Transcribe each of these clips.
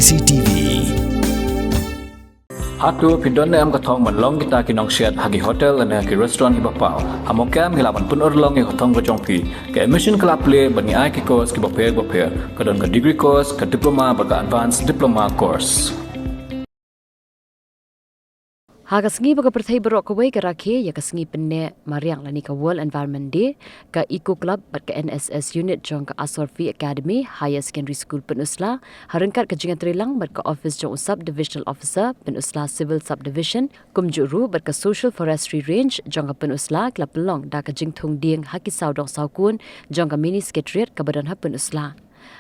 CCTV Hatu pidonne am kathong man long kita kinong shed hagi hotel ane ki restaurant iba pau hamokam hilaban pun orlong e kathong ko jongpi ke admission club play bani ai ki course ki bope kadon ka degree course ka diploma ba ka advanced diploma course Hagasngi baga perthai berok kawai ka rakhe ya kasngi penne mariang lani ka World Environment Day ka Eco Club bat ka NSS unit jong ka Asorphi Academy Higher Secondary School Pynursla harengkat ka jingat rilang bat ka office jong sub divisional officer Pynursla Civil Subdivision kumjuru bat ka Social Forestry Range jong ka Pynursla klap long da ka jing Thung Dieng haki Sawdong Saukun jong ka mini Secretariat ka badan ha Pynursla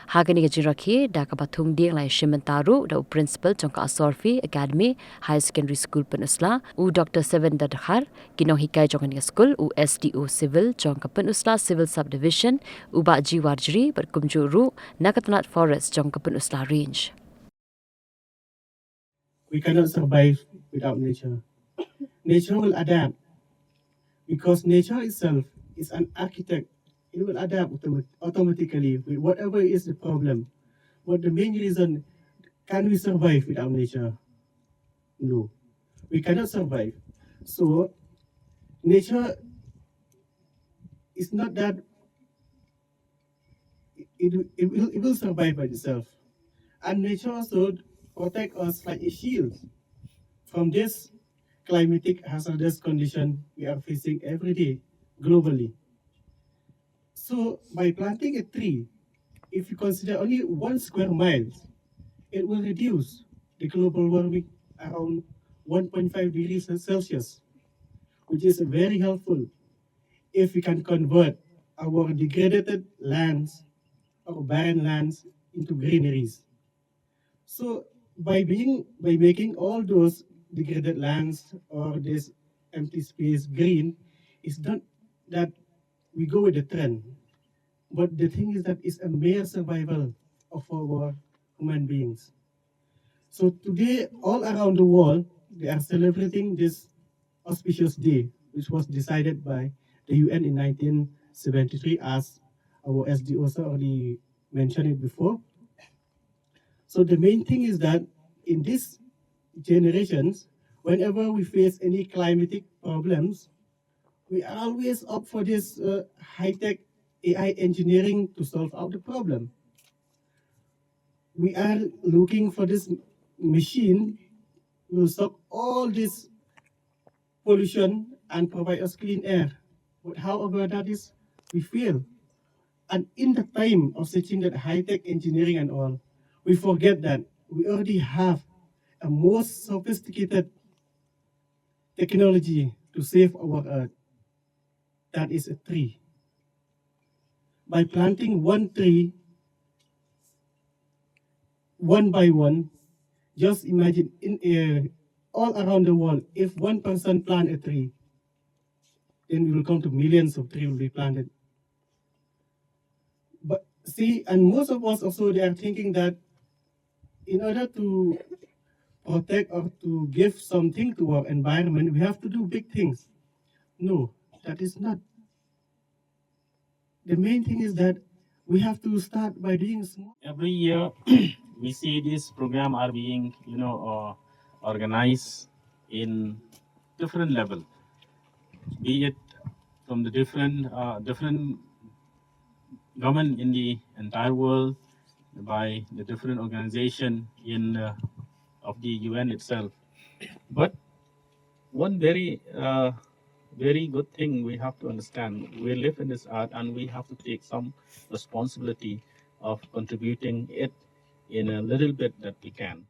Hagani ka jirakhi da ka Thung Dieng lai Shimentaru da principal jong ka Asorphi Academy High Secondary School Pynursla u Dr. Seven Dadhar kinong hikai jong ka school u SDO Civil jong ka Pynursla Civil Subdivision u ba jiwarjri berkumjuru Nakatnat Forest jong ka Pynursla Range. We cannot survive without nature. Nature will adapt because nature itself is an architect. It will adapt automatically with whatever is the problem. But the main reason, can we survive without nature? No, we cannot survive. So, nature is not that it will survive by itself. And nature also protect us like a shield from this climatic hazardous condition we are facing every day globally. So by planting a tree, if you consider only 1 square mile, it will reduce the global warming around 1.5 degrees Celsius, which is very helpful if we can convert our degraded lands or barren lands into greeneries. So by making all those degraded lands or this empty space green, it's not that we go with the trend. But the thing is that it's a mere survival of our human beings. So today, all around the world, they are celebrating this auspicious day, which was decided by the UN in 1973, as our SDO also already mentioned it before. So the main thing is that in these generations, whenever we face any climatic problems, we are always up for this high-tech AI engineering to solve out the problem. We are looking for this machine will suck all this pollution and provide us clean air. But however that is, we fail. And in the time of searching that high-tech engineering and all, we forget that we already have a most sophisticated technology to save our earth. That is a tree. By planting one tree, one by one, just imagine all around the world, if one person plant a tree, then we will come to millions of trees will be planted. But see, and most of us also, they are thinking that in order to protect or to give something to our environment, we have to do big things. No, that is not. The main thing is that we have to start by doing small. Every year, we see this program are being, organized in different level, be it from the different government in the entire world, by the different organization in of the UN itself. But one very good thing we have to understand: we live in this earth, and we have to take some responsibility of contributing it in a little bit that we can.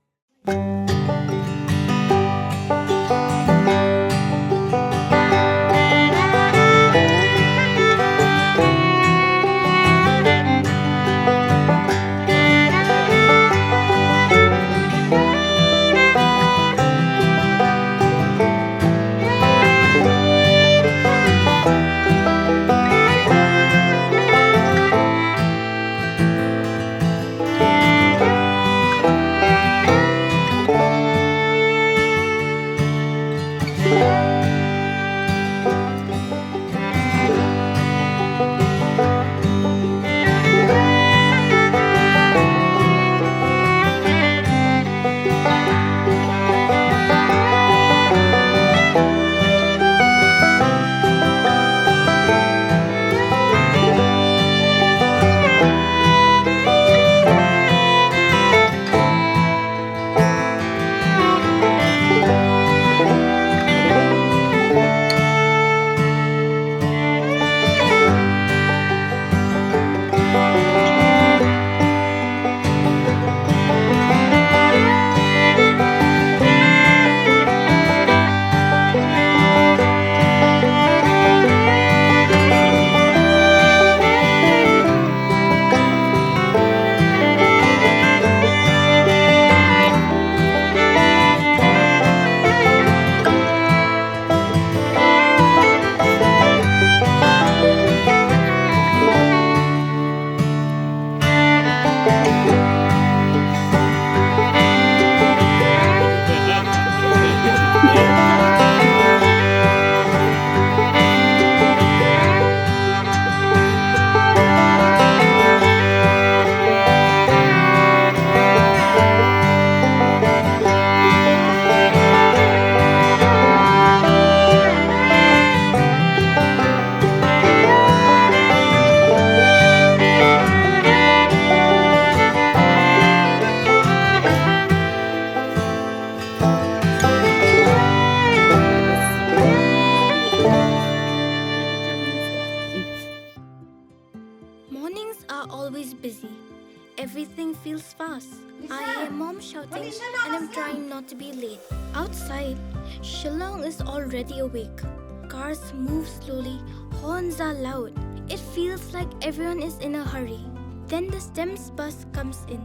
bus. I hear mom shouting and I'm trying not to be late. Outside, Shillong is already awake. Cars move slowly, horns are loud. It feels like everyone is in a hurry. Then the STEMS bus comes in,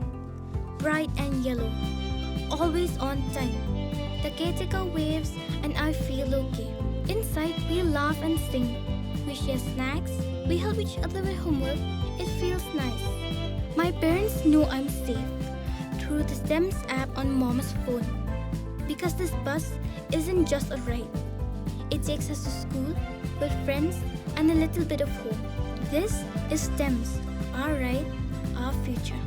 bright and yellow, always on time. The caretaker waves and I feel okay. Inside, we laugh and sing. We share snacks, we help each other with homework. It feels nice. My parents know I'm safe through the STEMS app on mom's phone. Because this bus isn't just a ride. It takes us to school with friends and a little bit of hope. This is STEMS, our ride, our future.